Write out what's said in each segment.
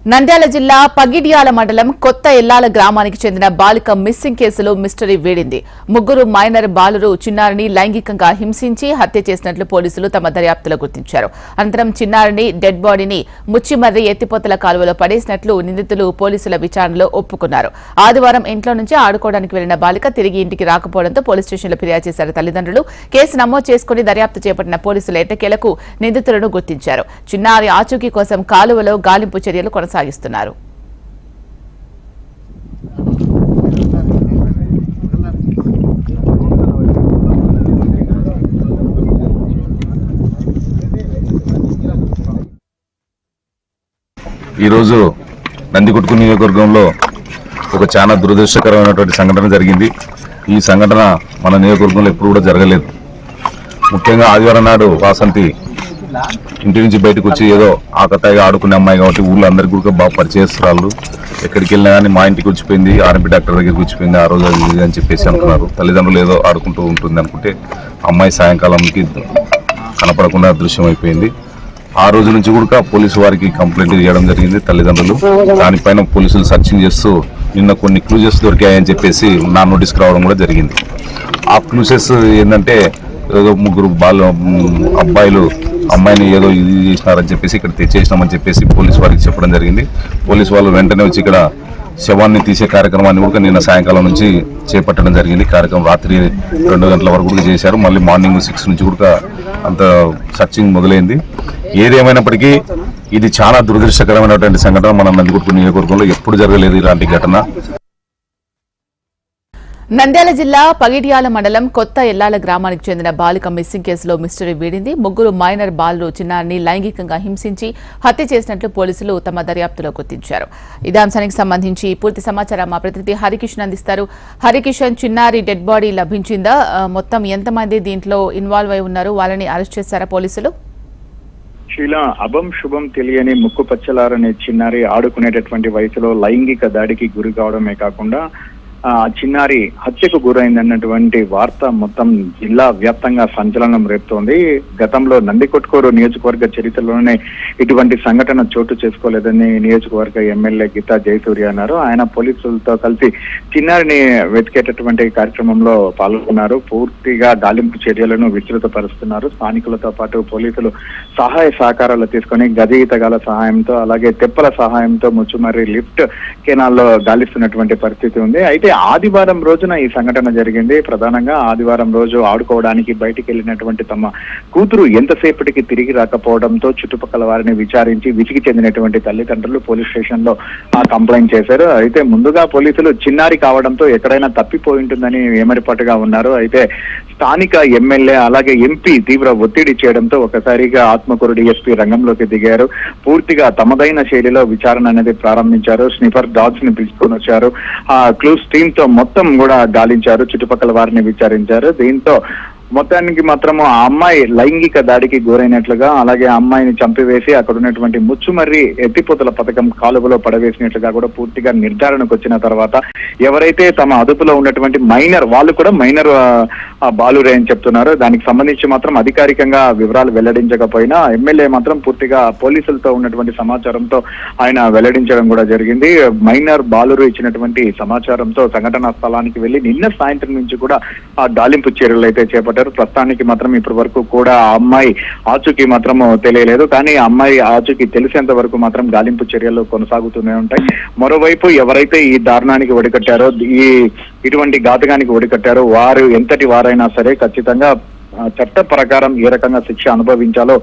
నంద్యాల జిల్లా పగిడ్యాల మండలం కొత్త ఎల్లాల గ్రామానికి చెందిన బాలిక మిస్సింగ్ కేసులో మిస్టరీ వీడింది. ముగ్గురు మైనర్ బాలురు చిన్నారిని లైంగికంగా హింసించి హత్య చేసినట్లు పోలీసులు తమ దర్యాప్తులో గుర్తించారు. అనంతరం చిన్నారిని డెడ్ బాడీని ముచ్చిమర్రి ఎత్తిపోతల కాలువలో పడేసినట్లు నిందితులు పోలీసుల విచారణలో ఒప్పుకున్నారు. ఆదివారం ఇంట్లో నుంచి ఆడుకోవడానికి వెళ్లిన బాలిక తిరిగి ఇంటికి రాకపోవడంతో పోలీస్ స్టేషన్లో ఫిర్యాదు చేశారు తల్లిదండ్రులు. కేసు నమోదు చేసుకుని దర్యాప్తు చేపట్టిన పోలీసులు ఎట్టకేలకు నిందితులను గుర్తించారు. చిన్నారి ఆచూకీ కోసం కాలువలో గాలింపు చర్యలు కొనసాగుతున్నారు. ఈరోజు నందికొట్కు నియోజకవర్గంలో ఒక చాలా దురదృష్టకరమైనటువంటి సంఘటన జరిగింది. ఈ సంఘటన మన నియోజకవర్గంలో ఎప్పుడు కూడా జరగలేదు. ముఖ్యంగా ఆదివారం నాడు వాసంతి ఇంటి నుంచి బయటకు వచ్చి ఏదో ఆకతాయిగా ఆడుకునే అమ్మాయి కాబట్టి ఊళ్ళో అందరికీ కూడా బాగా పరిచయస్తురాళ్ళు. ఎక్కడికి వెళ్ళినా కానీ మా ఇంటికి వచ్చిపోయింది, ఆర్ఎంపీ డాక్టర్ దగ్గరికి వచ్చిపోయింది, ఆ రోజు అది అని చెప్పేసి అనుకున్నారు. తల్లిదండ్రులు ఏదో ఆడుకుంటూ ఉంటుంది అనుకుంటే అమ్మాయి సాయంకాలంకి కనపడకుండా దృశ్యం అయిపోయింది. ఆ రోజు నుంచి కూడా పోలీసు వారికి కంప్లైంట్ చేయడం జరిగింది తల్లిదండ్రులు. దానిపైన పోలీసులు సర్చింగ్ చేస్తూ నిన్న కొన్ని క్లూజెస్ దొరికాయని చెప్పేసి నా నోటీస్కి రావడం కూడా జరిగింది. ఆ క్లూజెస్ ఏంటంటే ఏదో ముగ్గురు అబ్బాయిలు అమ్మాయిని ఏదో ఇది చేసినారని చెప్పేసి ఇక్కడ తెచ్చేసినామని చెప్పేసి పోలీసు వారికి చెప్పడం జరిగింది. పోలీసు వాళ్ళు వెంటనే వచ్చి ఇక్కడ శవాన్ని తీసే కార్యక్రమాన్ని కూడా నిన్న సాయంకాలం నుంచి చేపట్టడం జరిగింది. కార్యక్రమం రాత్రి 2 గంటల వరకు కూడా చేశారు. మళ్ళీ మార్నింగ్ 6 నుంచి కూడా అంత సర్చింగ్ మొదలైంది. ఏదేమైనప్పటికీ ఇది చాలా దురదృష్టకరమైనటువంటి సంఘటన. మన నందికొట్కు నియోజకవర్గంలో ఎప్పుడు జరగలేదు ఇలాంటి ఘటన. నంద్యాల జిల్లా పగిడ్యాల మండలం కొత్త ఎల్లాల గ్రామానికి చెందిన బాలిక మిస్సింగ్ కేసులో మిస్టరీ వీడింది. ముగ్గురు మైనర్ బాలురు చిన్నారిని లైంగికంగా హింసించి హత్య చేసినట్లు పోలీసులు తమ దర్యాప్తులో గుర్తించారు. ఇదే అంశానికి సంబంధించి పూర్తి సమాచారం మా ప్రతినిధి హరికిషన్ అందిస్తారు. హరికిషన్, చిన్నారి డెడ్ బాడీ లభించిందా? మొత్తం ఎంతమంది దీంట్లో ఇన్వాల్వ్ అయి ఉన్నారు? వాళ్ళని అరెస్ట్ చేశారా పోలీసులు? శీలా, అభం శుభం తెలియని ముక్కు పచ్చలారనే చిన్నారి ఆడుకునేటటువంటి వయసులో లైంగిక దాడికి గురి కావడమే కాకుండా చిన్నారి హత్యకు గురైందన్నటువంటి వార్త మొత్తం జిల్లా వ్యాప్తంగా సంచలనం రేపుతోంది. గతంలో నందికొట్కూరు నియోజకవర్గ చరిత్రలోనే ఇటువంటి సంఘటన చోటు చేసుకోలేదని నియోజకవర్గ ఎమ్మెల్యే గీతా జయసూర్య అన్నారు. ఆయన పోలీసులతో కలిసి చిన్నారిని వెతికేటటువంటి కార్యక్రమంలో పాల్గొన్నారు. పూర్తిగా గాలింపు చర్యలను విస్తృతపరుస్తున్నారు. స్థానికులతో పాటు పోలీసులు సహాయ సహకారాలు తీసుకొని గది ఈతగాల సహాయంతో అలాగే తెప్పల సహాయంతో ముచ్చుమర్రి లిఫ్ట్ కెనాల్లో గాలిస్తున్నటువంటి పరిస్థితి ఉంది. అయితే ఆదివారం రోజున ఈ సంఘటన జరిగింది. ప్రధానంగా ఆదివారం రోజు ఆడుకోవడానికి బయటికి వెళ్ళినటువంటి తమ కూతురు ఎంతసేపటికి తిరిగి రాకపోవడంతో చుట్టుపక్కల వారిని విచారించి విసిగి చెందినటువంటి తల్లిదండ్రులు పోలీస్ స్టేషన్ లో కంప్లైంట్ చేశారు. అయితే ముందుగా పోలీసులు చిన్నారి కావడంతో ఎక్కడైనా తప్పిపోయి ఉంటుందని ఏమరిపాటుగా ఉన్నారు. అయితే స్థానిక ఎమ్మెల్యే అలాగే ఎంపీ తీవ్ర ఒత్తిడి చేయడంతో ఒకసారిగా ఆత్మకూరు డీఎస్పీ రంగంలోకి దిగారు. పూర్తిగా తమదైన శైలిలో విచారణ అనేది ప్రారంభించారు. స్నిఫర్ డాగ్స్ ని పిలుచుకొని వచ్చారు. క్లూస్ టీమ్ తో మొత్తం కూడా గాలించారు. చుట్టుపక్కల వారిని విచారించారు. దీంతో మొత్తానికి మాత్రము ఆ అమ్మాయి లైంగిక దాడికి గురైనట్లుగా అలాగే ఆ అమ్మాయిని చంపివేసి అక్కడ ఉన్నటువంటి ముచ్చుమర్రి ఎత్తిపోతల పథకం కాలువలో పడవేసినట్లుగా కూడా పూర్తిగా నిర్ధారణకు వచ్చిన తర్వాత ఎవరైతే తమ అదుపులో ఉన్నటువంటి మైనర్ వాళ్ళు కూడా మైనర్ బాలురే అని చెప్తున్నారు. దానికి సంబంధించి మాత్రం అధికారికంగా వివరాలు వెల్లడించకపోయినా ఎమ్మెల్యే మాత్రం పూర్తిగా పోలీసులతో ఉన్నటువంటి సమాచారంతో ఆయన వెల్లడించడం కూడా జరిగింది. మైనర్ బాలురు ఇచ్చినటువంటి సమాచారంతో సంఘటనా స్థలానికి వెళ్లి నిన్న సాయంత్రం నుంచి కూడా ఆ గాలింపు చర్యలు అయితే చేపట్టారు. ప్రస్తుతానికి మాత్రం ఇప్పటి వరకు కూడా ఆ అమ్మాయి ఆచూకీ మాత్రం తెలియలేదు. కానీ ఆ అమ్మాయి ఆచూకీ తెలిసేంత వరకు మాత్రం గాలింపు చర్యలు కొనసాగుతూనే ఉంటాయి. మరోవైపు ఎవరైతే ఈ దారుణానికి ఒడికట్టారో ఇటువంటి ఘాతకానికి ఒడికట్టారో వారు ఎంతటి వారైనా సరే ఖచ్చితంగా చట్ట ప్రకారం ఏ రకంగా శిక్ష అనుభవించాలో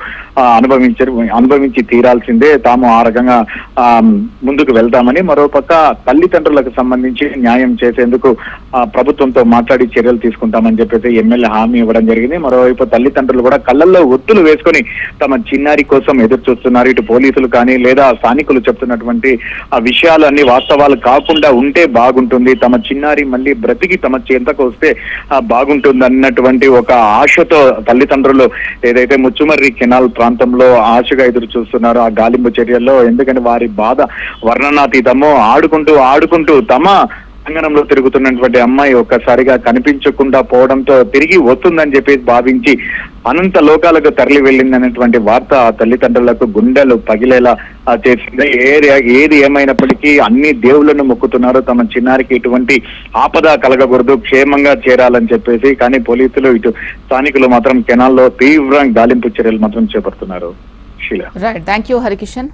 అనుభవించి తీరాల్సిందే. తాము ఆ రకంగా ముందుకు వెళ్తామని మరోపక్క తల్లిదండ్రులకు సంబంధించి న్యాయం చేసేందుకు ప్రభుత్వంతో మాట్లాడి చర్యలు తీసుకుంటామని చెప్పేసి ఎమ్మెల్యే హామీ ఇవ్వడం జరిగింది. మరోవైపు తల్లిదండ్రులు కూడా కళ్ళల్లో ఒత్తులు వేసుకొని తమ చిన్నారి కోసం ఎదురు చూస్తున్నారు. ఇటు పోలీసులు కానీ లేదా స్థానికులు చెప్తున్నటువంటి ఆ విషయాలు అన్ని వాస్తవాలు కాకుండా ఉంటే బాగుంటుంది, తమ చిన్నారి మళ్ళీ బ్రతికి తమ చెంతకు వస్తే బాగుంటుంది అన్నటువంటి ఒక ఆశతో తల్లిదండ్రులు ఏదైతే ముచ్చుమర్రి కెనాల్ ప్రాంతంలో ఆశగా ఎదురు చూస్తున్నారో ఆ గాలింపు చర్యల్లో ఎందుకంటే వారి బాధ వర్ణనాతీతము. ఆడుకుంటూ తమ అంగనంలో తిరుగుతున్నటువంటి అమ్మాయి ఒక్కసారిగా కనిపించకుండా పోవడంతో తిరిగి వస్తుందని చెప్పేసి భావించి అనంత లోకాలకు తరలి వెళ్ళిందనేటువంటి వార్త ఆ తల్లిదండ్రులకు గుండెలు పగిలేలా చేసింది. ఏది ఏమైనప్పటికీ అన్ని దేవుళ్లను మొక్కుతున్నారు, తమ చిన్నారికి ఎటువంటి ఆపద కలగకూడదు, క్షేమంగా చేరాలని చెప్పేసి. కానీ పోలీసులు ఇటు స్థానికులు మాత్రం కెనాల్లో తీవ్ర గాలింపు చర్యలు మాత్రం చేపడుతున్నారు. Sheela. Right, thank you Harikishan.